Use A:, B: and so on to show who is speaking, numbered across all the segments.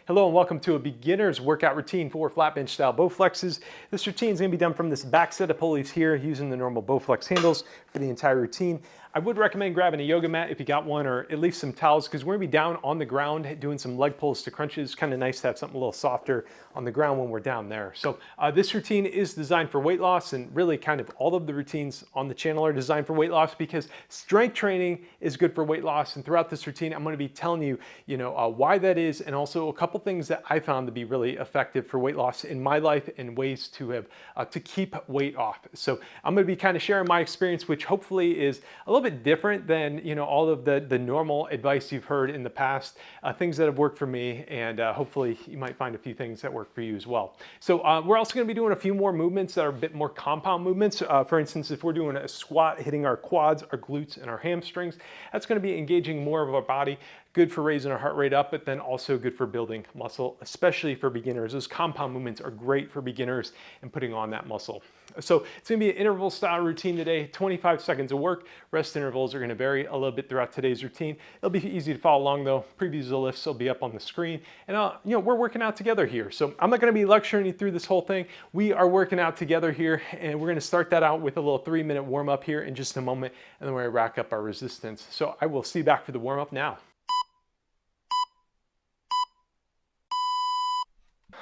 A: Hello and welcome to a beginner's workout routine for flat bench style Bowflexes. This routine is going to be done from this back set of pulleys here using the normal Bowflex handles for the entire routine. I would recommend grabbing a yoga mat if you got one, or at least some towels, because we're going to be down on the ground doing some leg pulls to crunches. Kind of nice to have something a little softer on the ground when we're down there. So this routine is designed for weight loss, and really kind of all of the routines on the channel are designed for weight loss because strength training is good for weight loss. And throughout this routine, I'm going to be telling you, why that is, and also a couple things that I found to be really effective for weight loss in my life and ways to have to keep weight off. So I'm going to be kind of sharing my experience, which hopefully is a little bit different than all of the normal advice you've heard in the past, things that have worked for me, and hopefully you might find a few things that work for you as well. So we're also going to be doing a few more movements that are a bit more compound movements. For instance, if we're doing a squat, hitting our quads, our glutes, and our hamstrings, that's going to be engaging more of our body. Good for raising our heart rate up, but then also good for building muscle, especially for beginners. Those compound movements are great for beginners and putting on that muscle. So it's going to be an interval style routine today, 25 seconds of work. Rest intervals are going to vary a little bit throughout today's routine. It'll be easy to follow along though. Previews of the lifts will be up on the screen, and we're working out together here. So I'm not going to be lecturing you through this whole thing. We are working out together here, and we're going to start that out with a little 3-minute warm up here in just a moment, and then we're going to rack up our resistance. So I will see you back for the warm up now.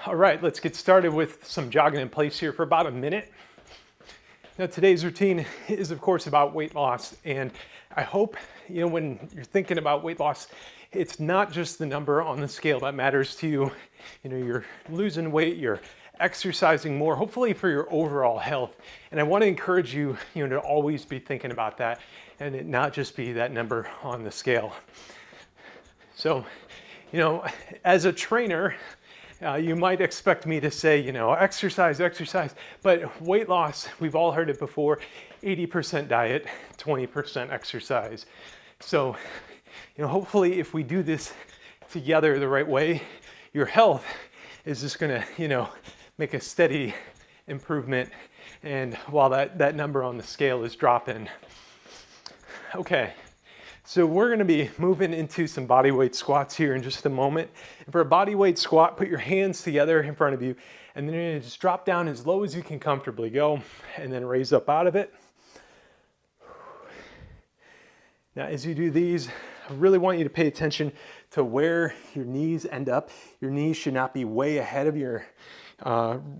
A: All right, let's get started with some jogging in place here for about a minute. Now, today's routine is, of course, about weight loss, and I hope, when you're thinking about weight loss, it's not just the number on the scale that matters to you. You're losing weight, you're exercising more, hopefully for your overall health. And I want to encourage you, to always be thinking about that and it not just be that number on the scale. So, as a trainer, you might expect me to say, exercise, but weight loss, we've all heard it before, 80% diet, 20% exercise. So, hopefully if we do this together the right way, your health is just gonna, make a steady improvement, and while that number on the scale is dropping. Okay. So we're going to be moving into some body weight squats here in just a moment. And for a body weight squat, put your hands together in front of you, and then you're going to just drop down as low as you can comfortably go, and then raise up out of it. Now, as you do these, I really want you to pay attention to where your knees end up. Your knees should not be way ahead of your,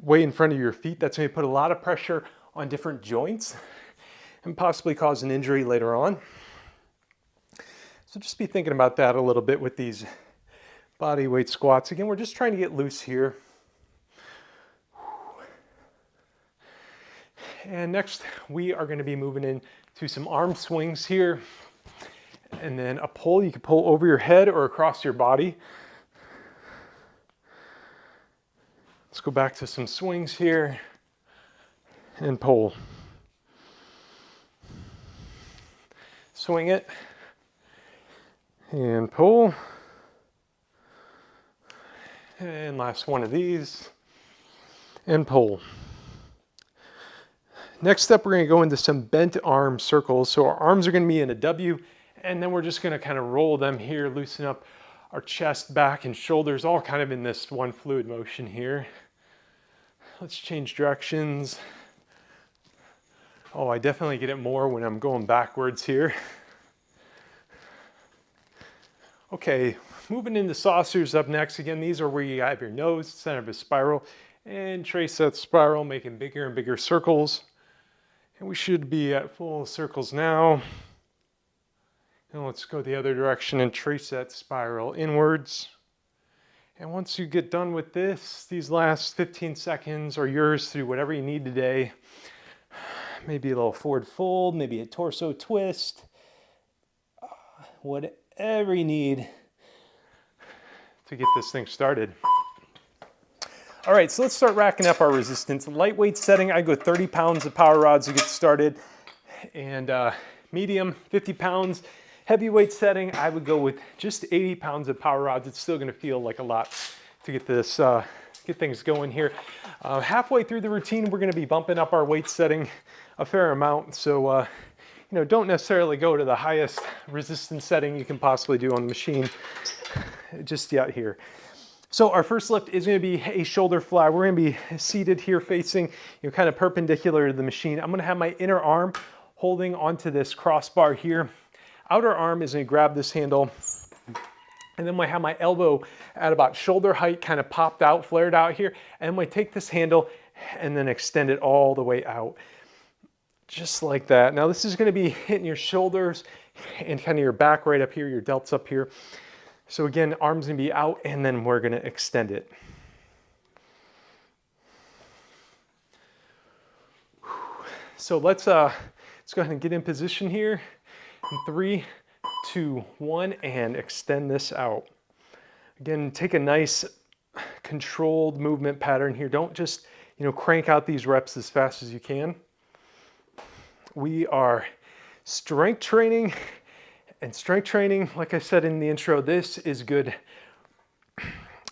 A: way in front of your feet. That's going to put a lot of pressure on different joints and possibly cause an injury later on. So just be thinking about that a little bit with these body weight squats. Again, we're just trying to get loose here. And next, we are going to be moving into some arm swings here. And then a pull, you can pull over your head or across your body. Let's go back to some swings here and pull. Swing it. And pull. And last one of these. And pull. Next up, we're going to go into some bent arm circles. So our arms are going to be in a W, and then we're just going to kind of roll them here, loosen up our chest, back, and shoulders, all kind of in this one fluid motion here. Let's change directions. Oh, I definitely get it more when I'm going backwards here. Okay, moving into saucers up next. Again, these are where you have your nose, center of a spiral, and trace that spiral, making bigger and bigger circles. And we should be at full circles now. And let's go the other direction and trace that spiral inwards. And once you get done with this, these last 15 seconds are yours to do whatever you need today. Maybe a little forward fold, maybe a torso twist, whatever you need to get this thing started. All right, so let's start racking up our resistance. Lightweight setting, I go 30 pounds of power rods to get started, and medium, 50 pounds. Heavyweight setting, I would go with just 80 pounds of power rods. It's still gonna feel like a lot to get this, get things going here. Halfway through the routine, we're gonna be bumping up our weight setting a fair amount. So don't necessarily go to the highest resistance setting you can possibly do on the machine just yet here. So our first lift is going to be a shoulder fly. We're going to be seated here facing, kind of perpendicular to the machine. I'm going to have my inner arm holding onto this crossbar here. Outer arm is going to grab this handle, and then I have my elbow at about shoulder height, kind of popped out, flared out here, and I'm going to take this handle and then extend it all the way out, just like that. Now this is going to be hitting your shoulders and kind of your back right up here, your delts up here. So again, arms gonna be out, and then we're gonna extend it. So let's go ahead and get in position here. In 3, 2, 1, and extend this out. Again, take a nice controlled movement pattern here. Don't just, crank out these reps as fast as you can. We are strength training. And strength training, like I said in the intro, this is good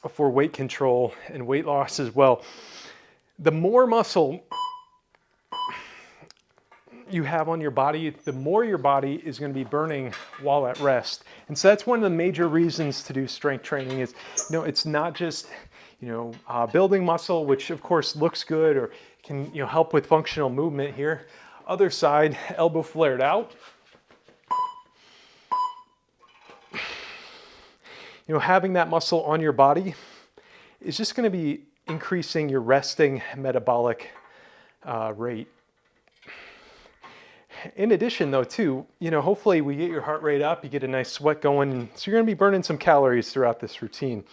A: for weight control and weight loss as well. The more muscle you have on your body, the more your body is going to be burning while at rest. And so that's one of the major reasons to do strength training is, it's not just, building muscle, which of course looks good or can, help with functional movement here. Other side, elbow flared out. Having that muscle on your body is just going to be increasing your resting metabolic rate. In addition though too, hopefully we get your heart rate up, you get a nice sweat going, so you're going to be burning some calories throughout this routine.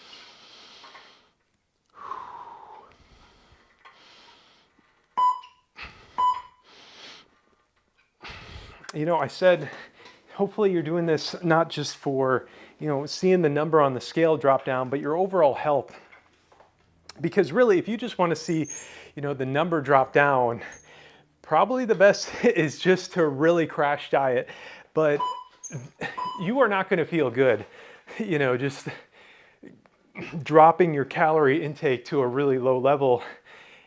A: I said, hopefully you're doing this not just for seeing the number on the scale drop down, but your overall health. Because really, if you just want to see, the number drop down, probably the best is just to really crash diet. But you are not going to feel good, just dropping your calorie intake to a really low level.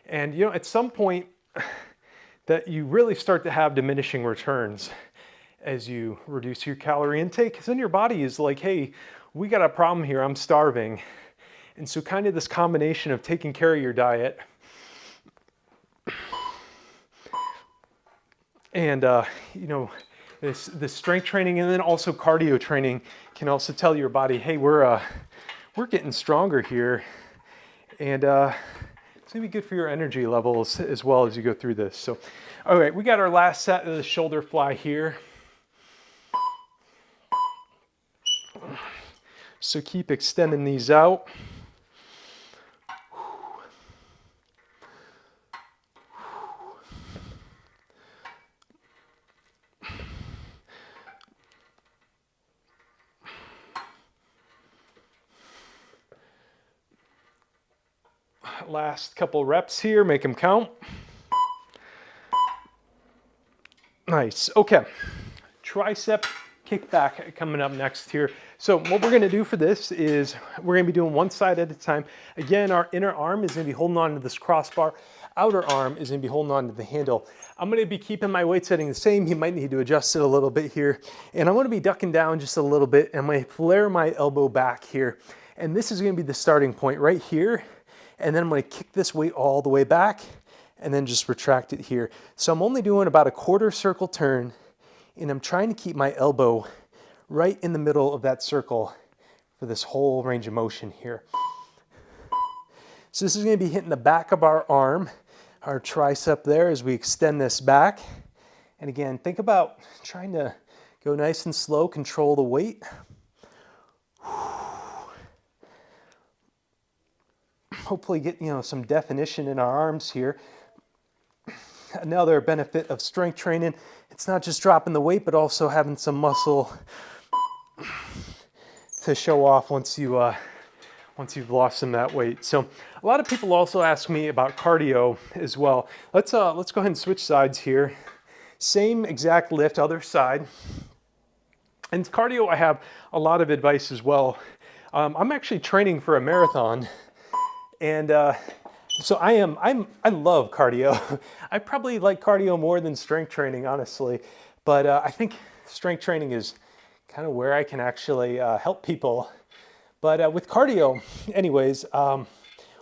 A: And, at some point that you really start to have diminishing returns as you reduce your calorie intake, because then your body is like, hey, we got a problem here, I'm starving. And so kind of this combination of taking care of your diet and, this strength training and then also cardio training can also tell your body, hey, we're getting stronger here. And it's gonna be good for your energy levels as well as you go through this. So, all right, we got our last set of the shoulder fly here. So keep extending these out. Last couple reps here, make them count. Nice, okay. Tricep kickback coming up next here. So what we're gonna do for this is we're gonna be doing one side at a time. Again, our inner arm is gonna be holding on to this crossbar. Outer arm is gonna be holding on to the handle. I'm gonna be keeping my weight setting the same. You might need to adjust it a little bit here. And I'm gonna be ducking down just a little bit and I'm gonna flare my elbow back here. And this is gonna be the starting point right here. And then I'm gonna kick this weight all the way back and then just retract it here. So I'm only doing about a quarter circle turn and I'm trying to keep my elbow right in the middle of that circle for this whole range of motion here. So this is gonna be hitting the back of our arm, our tricep there as we extend this back. And again, think about trying to go nice and slow, control the weight. Hopefully get, some definition in our arms here. Another benefit of strength training, it's not just dropping the weight, but also having some muscle to show off once you've lost some of that weight. So a lot of people also ask me about cardio as well. Let's go ahead and switch sides here. Same exact lift, other side. And cardio, I have a lot of advice as well. I'm actually training for a marathon, and so I love cardio. I probably like cardio more than strength training, honestly. But I think strength training is kind of where I can actually help people. But with cardio, anyways,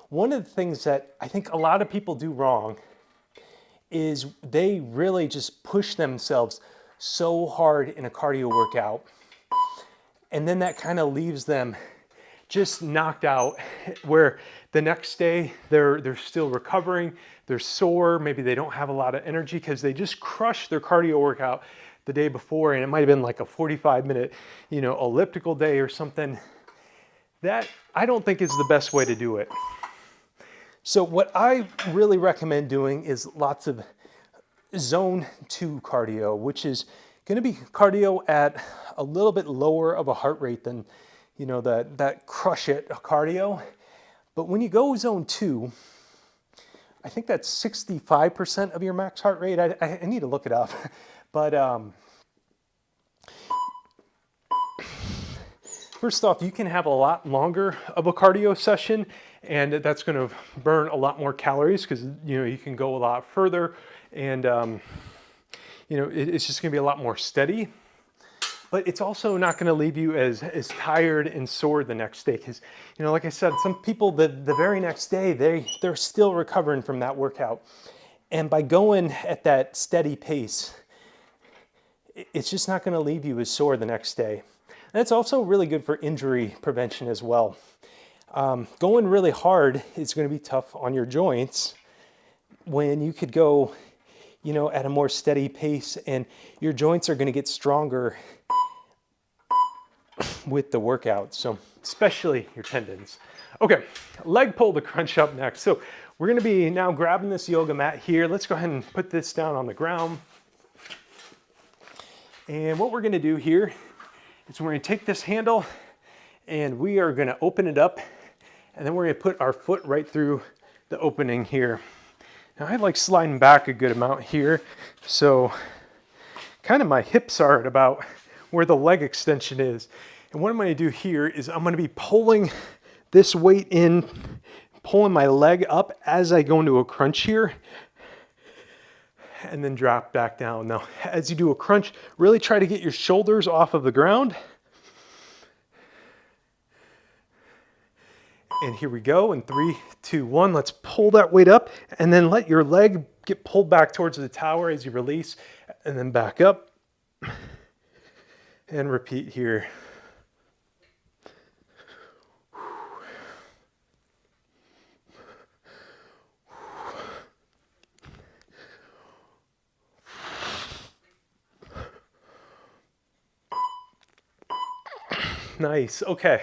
A: one of the things that I think a lot of people do wrong is they really just push themselves so hard in a cardio workout. And then that kind of leaves them just knocked out, where the next day they're still recovering, they're sore, maybe they don't have a lot of energy because they just crushed their cardio workout the day before, and it might have been like a 45-minute, elliptical day or something. That I don't think is the best way to do it. So what I really recommend doing is lots of zone 2 cardio, which is going to be cardio at a little bit lower of a heart rate than, that crush it cardio. But when you go zone 2, I think that's 65% of your max heart rate. I need to look it up. But first off, you can have a lot longer of a cardio session, and that's going to burn a lot more calories because you can go a lot further, and it's just going to be a lot more steady. But it's also not going to leave you as tired and sore the next day because, like I said, some people the very next day they're still recovering from that workout, and by going at that steady pace, it's just not going to leave you as sore the next day. And it's also really good for injury prevention as well. Going really hard is going to be tough on your joints when you could go, at a more steady pace, and your joints are going to get stronger with the workout. So especially your tendons. Okay, leg pull to crunch up next. So we're going to be now grabbing this yoga mat here. Let's go ahead and put this down on the ground. And what we're going to do here is we're going to take this handle and we are going to open it up, and then we're going to put our foot right through the opening here. Now I like sliding back a good amount here, so kind of my hips are at about where the leg extension is. And what I'm going to do here is I'm going to be pulling this weight in, pulling my leg up as I go into a crunch here, and then drop back down. Now, as you do a crunch, really try to get your shoulders off of the ground. And here we go, in 3, 2, 1, let's pull that weight up, and then let your leg get pulled back towards the tower as you release, and then back up, and repeat here. Nice, okay,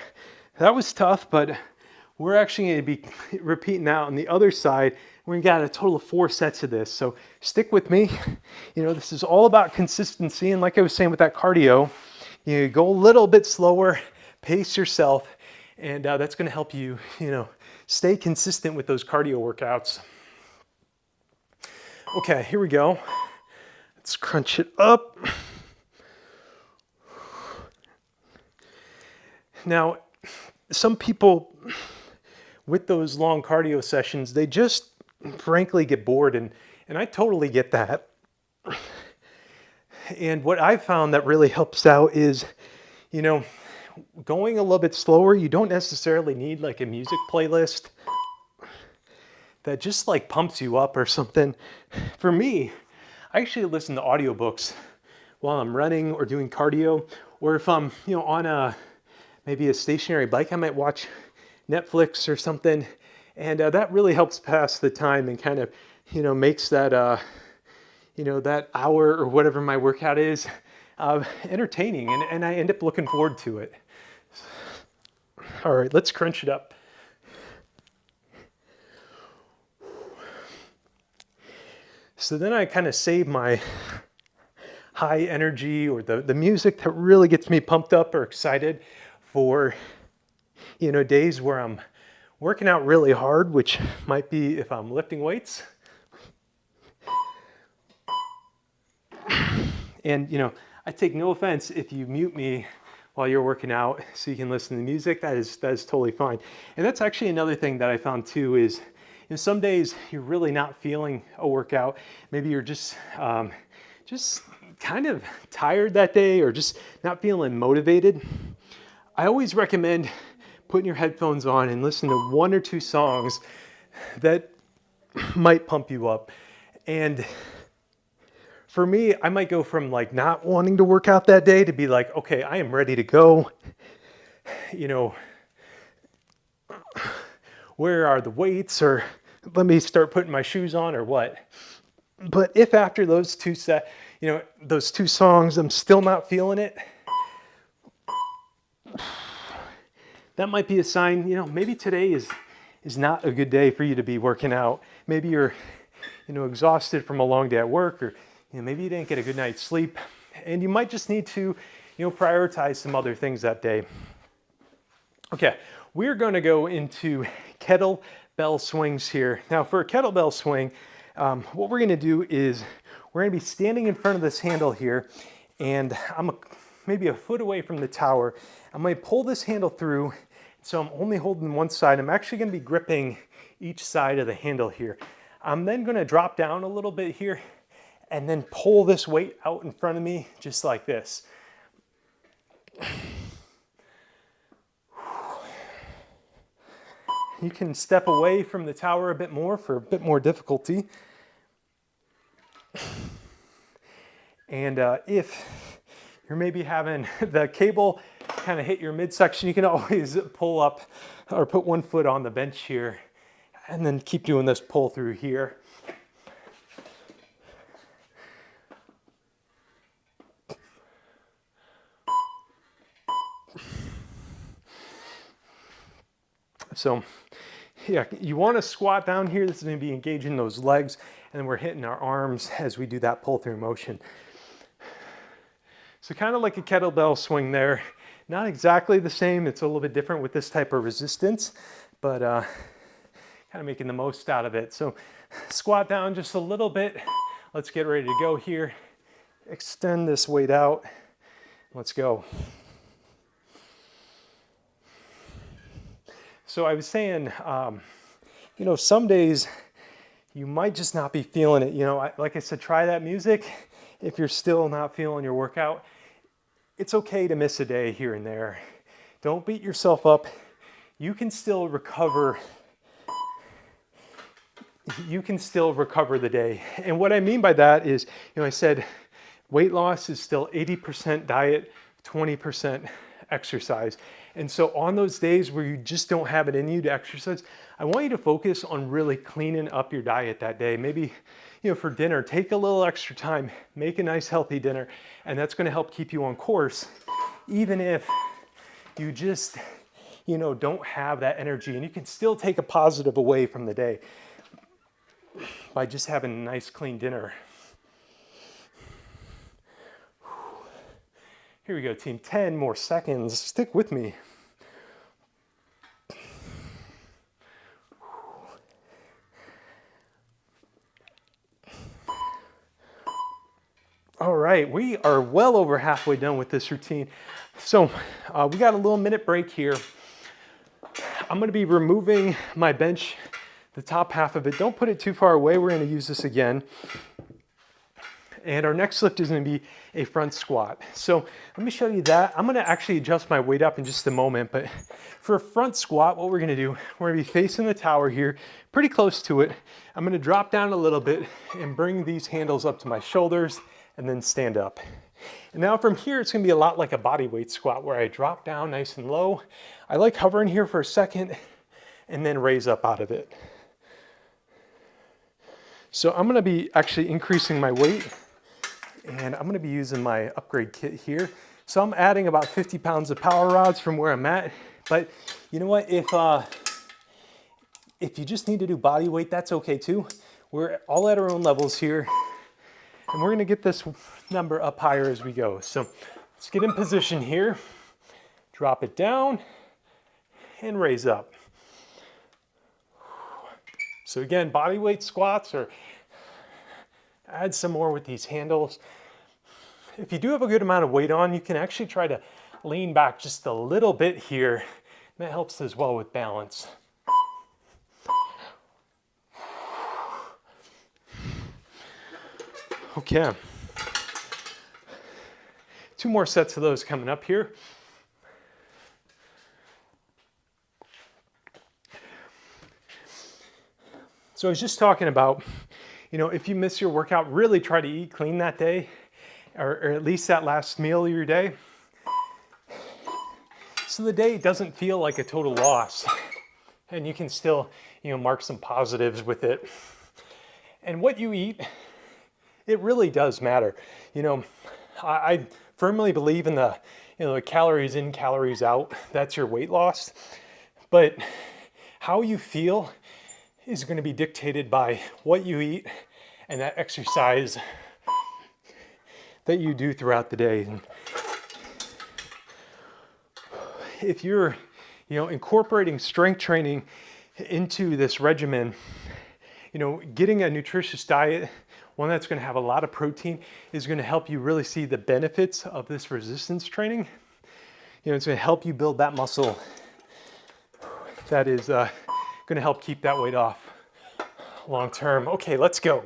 A: that was tough, but we're actually going to be repeating that on the other side. We got a total of 4 sets of this, so stick with me. This is all about consistency, and like I was saying with that cardio, you go a little bit slower, pace yourself, and that's going to help you, stay consistent with those cardio workouts. Okay, here we go. Let's crunch it up. Now, some people with those long cardio sessions, they just frankly get bored, and I totally get that. And what I found that really helps out is, going a little bit slower. You don't necessarily need like a music playlist that just like pumps you up or something. For me, I actually listen to audiobooks while I'm running or doing cardio, or if I'm, on maybe a stationary bike, I might watch Netflix or something, and that really helps pass the time and kind of, makes that, that hour or whatever my workout is entertaining, and I end up looking forward to it. All right, let's crunch it up. So then I kind of save my high energy or the music that really gets me pumped up or excited for, days where I'm working out really hard, which might be if I'm lifting weights. And, I take no offense if you mute me while you're working out so you can listen to music. That is totally fine. And that's actually another thing that I found too is, some days you're really not feeling a workout. Maybe you're just kind of tired that day or just not feeling motivated. I always recommend putting your headphones on and listen to 1 or 2 songs that might pump you up. And for me, I might go from like not wanting to work out that day to be like, okay, I am ready to go. You know, where are the weights, or let me start putting my shoes on, or what. But if after those 2 those 2 songs, I'm still not feeling it, that might be a sign, maybe today is not a good day for you to be working out. Maybe you're, exhausted from a long day at work, or maybe you didn't get a good night's sleep, and you might just need to, prioritize some other things that day. Okay, we're going to go into kettlebell swings here. Now, for a kettlebell swing, what we're going to do is we're going to be standing in front of this handle here, and I'm maybe a foot away from the tower. I'm going to pull this handle through, so I'm only holding one side. I'm actually going to be gripping each side of the handle here. I'm then going to drop down a little bit here and then pull this weight out in front of me just like this. You can step away from the tower a bit more for a bit more difficulty. And if you're maybe having the cable kind of hit your midsection, you can always pull up or put one foot on the bench here and then keep doing this pull through here. So yeah, you want to squat down here. This is going to be engaging those legs, and then we're hitting our arms as we do that pull through motion. So kind of like a kettlebell swing there. Not exactly the same. It's a little bit different with this type of resistance, but kind of making the most out of it. So squat down just a little bit. Let's get ready to go here. Extend this weight out. Let's go. So I was saying, some days you might just not be feeling it. Like I said, try that music. If you're still not feeling your workout, it's okay to miss a day here and there. Don't beat yourself up. You can still recover. You can still recover the day. And what I mean by that is, I said weight loss is still 80% diet, 20% exercise. And so on those days where you just don't have it in you to exercise, I want you to focus on really cleaning up your diet that day. Maybe, for dinner, take a little extra time, make a nice healthy dinner, and that's going to help keep you on course, even if you just, don't have that energy. And you can still take a positive away from the day by just having a nice clean dinner. Here we go, team. 10 more seconds. Stick with me. All right, we are well over halfway done with this routine. So we got a little minute break here. I'm going to be removing my bench, the top half of it. Don't put it too far away. We're going to use this again. And our next lift is going to be a front squat. So let me show you that. I'm going to actually adjust my weight up in just a moment, but for a front squat, what we're going to do, we're going to be facing the tower here, pretty close to it. I'm going to drop down a little bit and bring these handles up to my shoulders and then stand up. And now from here, it's going to be a lot like a body weight squat where I drop down nice and low. I like hovering here for a second and then raise up out of it. So I'm going to be actually increasing my weight. And I'm going to be using my upgrade kit here. So I'm adding about 50 pounds of power rods from where I'm at. But you know what? If you just need to do body weight, that's okay too. We're all at our own levels here. And we're going to get this number up higher as we go. So let's get in position here. Drop it down and raise up. So again, body weight squats, or add some more with these handles. If you do have a good amount of weight on, you can actually try to lean back just a little bit here. That helps as well with balance. Okay. 2 more sets of those coming up here. So I was just talking about, if you miss your workout, really try to eat clean that day, or at least that last meal of your day. So the day doesn't feel like a total loss, and you can still, mark some positives with it. And what you eat, it really does matter. I firmly believe in the, the calories in, calories out. That's your weight loss. But how you feel is going to be dictated by what you eat and that exercise that you do throughout the day. And if you're, incorporating strength training into this regimen, getting a nutritious diet, one that's going to have a lot of protein, is going to help you really see the benefits of this resistance training. It's going to help you build that muscle that is going to help keep that weight off long term. Okay, let's go.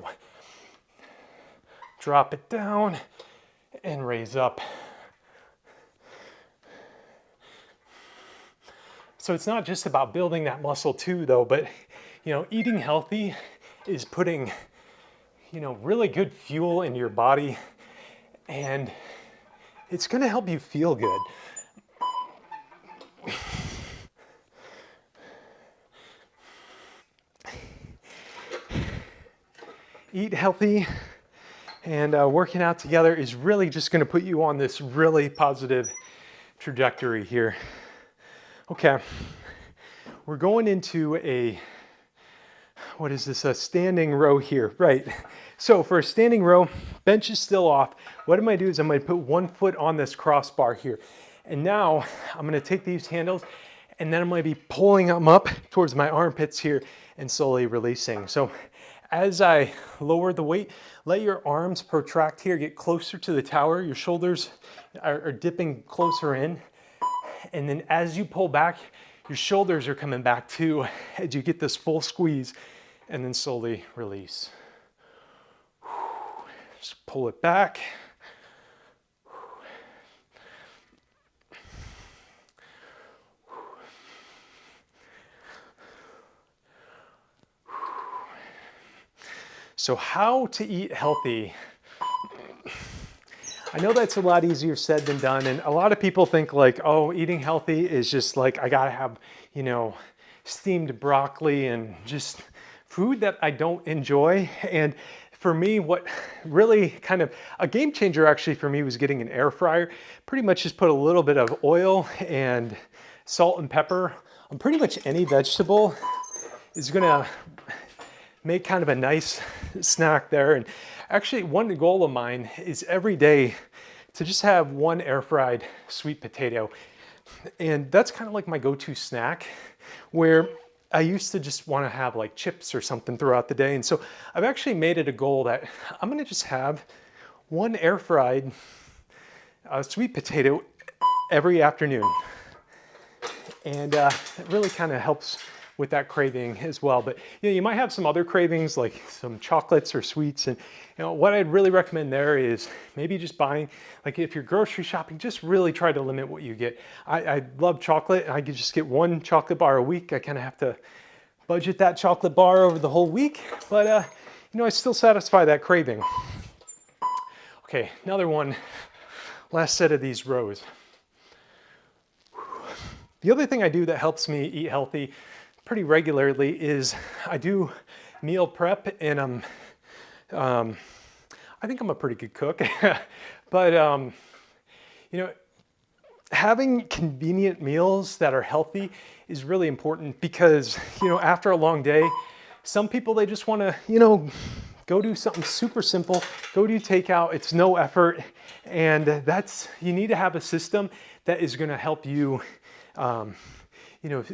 A: Drop it down and raise up. So it's not just about building that muscle too, though, but eating healthy is putting really good fuel into your body, and it's going to help you feel good. Eat healthy and working out together is really just going to put you on this really positive trajectory here. Okay, we're going into a standing row here, right? So for a standing row, bench is still off. What I'm gonna do is I'm gonna put one foot on this crossbar here. And now I'm gonna take these handles and then I'm gonna be pulling them up towards my armpits here and slowly releasing. So as I lower the weight, let your arms protract here, get closer to the tower. Your shoulders are dipping closer in. And then as you pull back, your shoulders are coming back too as you get this full squeeze, and then slowly release. Just pull it back. So how to eat healthy? I know that's a lot easier said than done, and a lot of people think like, oh, eating healthy is just like, I gotta have, steamed broccoli and just food that I don't enjoy. And for me, what really kind of a game changer actually for me was getting an air fryer. Pretty much just put a little bit of oil and salt and pepper on pretty much any vegetable. Is gonna make kind of a nice snack there. And actually, one goal of mine is every day to just have one air fried sweet potato. And that's kind of like my go-to snack, where I used to just want to have like chips or something throughout the day. And so I've actually made it a goal that I'm going to just have one air fried sweet potato every afternoon. And it really kind of helps with that craving as well. But you might have some other cravings like some chocolates or sweets. And what I'd really recommend there is maybe just buying, like if you're grocery shopping, just really try to limit what you get. I love chocolate. I could just get one chocolate bar a week. I kind of have to budget that chocolate bar over the whole week, but I still satisfy that craving. Okay, another one, last set of these rows. The other thing I do that helps me eat healthy pretty regularly is I do meal prep, and I think I'm a pretty good cook, but having convenient meals that are healthy is really important because, after a long day, some people, they just want to, go do something super simple, go do takeout. It's no effort. And you need to have a system that is going to help you,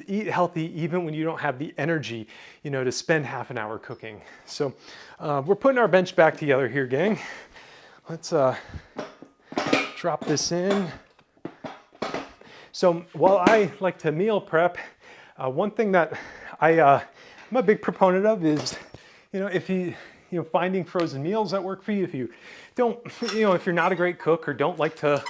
A: eat healthy even when you don't have the energy, to spend half an hour cooking. So we're putting our bench back together here, gang. Let's drop this in. So while I like to meal prep, one thing that I'm a big proponent of is, if finding frozen meals that work for you. If you don't, if you're not a great cook or don't like to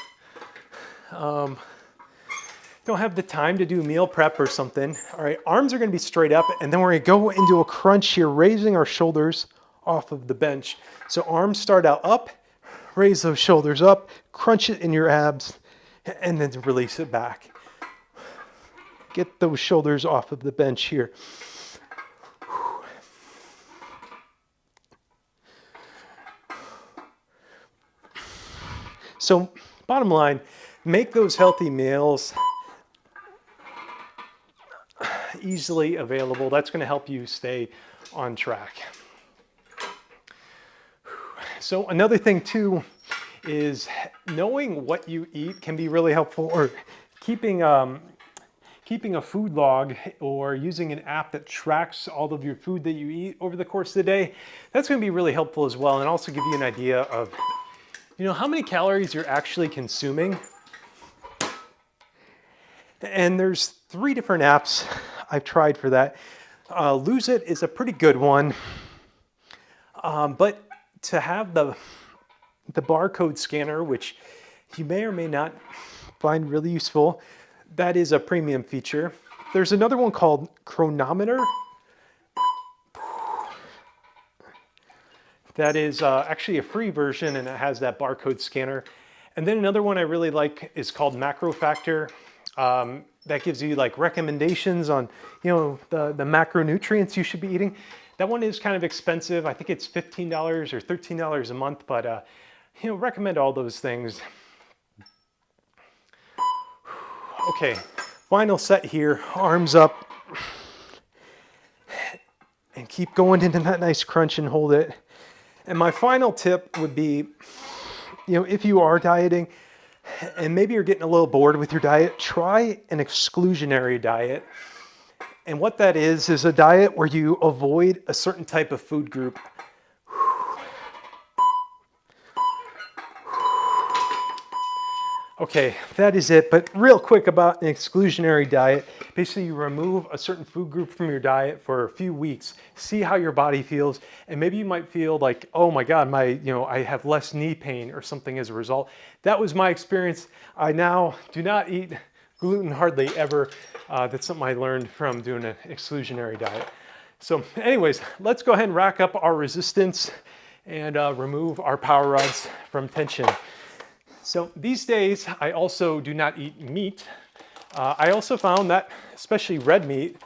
A: don't have the time to do meal prep or something, all right, arms are gonna be straight up, and then we're gonna go into a crunch here, raising our shoulders off of the bench. So arms start out up, raise those shoulders up, crunch it in your abs, and then release it back. Get those shoulders off of the bench here. So bottom line, make those healthy meals easily available. That's going to help you stay on track. So another thing too is knowing what you eat can be really helpful, or keeping a food log or using an app that tracks all of your food that you eat over the course of the day. That's going to be really helpful as well, and also give you an idea of how many calories you're actually consuming. And there's 3 different apps I've tried for that. Lose It is a pretty good one, but to have the barcode scanner, which you may or may not find really useful, that is a premium feature. There's another one called Chronometer. That is actually a free version, and it has that barcode scanner. And then another one I really like is called Macro Factor. That gives you like recommendations on the macronutrients you should be eating. That one is kind of expensive. I think it's $15 or $13 a month, but recommend all those things. Okay, final set here, arms up. And keep going into that nice crunch and hold it. And my final tip would be, if you are dieting and maybe you're getting a little bored with your diet, try an exclusionary diet. And what that is a diet where you avoid a certain type of food group. Okay, that is it. But real quick about an exclusionary diet. Basically, you remove a certain food group from your diet for a few weeks, see how your body feels, and maybe you might feel like, oh my God, I have less knee pain or something as a result. That was my experience. I now do not eat gluten hardly ever. That's something I learned from doing an exclusionary diet. So anyways, let's go ahead and rack up our resistance and remove our power rods from tension. So these days, I also do not eat meat. I also found that, especially red meat,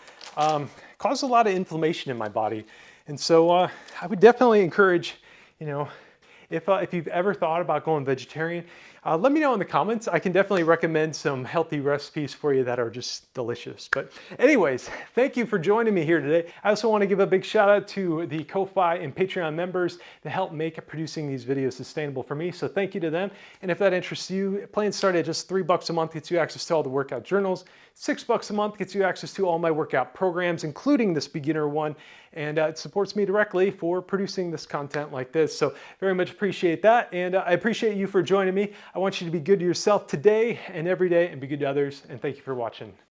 A: causes a lot of inflammation in my body. And so I would definitely encourage, if you've ever thought about going vegetarian, let me know in the comments. I can definitely recommend some healthy recipes for you that are just delicious. But anyways, thank you for joining me here today. I also want to give a big shout out to the Ko-Fi and Patreon members that help make producing these videos sustainable for me. So thank you to them. And if that interests you, plans start at just $3 a month, gets you access to all the workout journals. $6 a month gets you access to all my workout programs, including this beginner one. And it supports me directly for producing this content like this. So very much appreciate that. And I appreciate you for joining me. I want you to be good to yourself today and every day, and be good to others. And thank you for watching.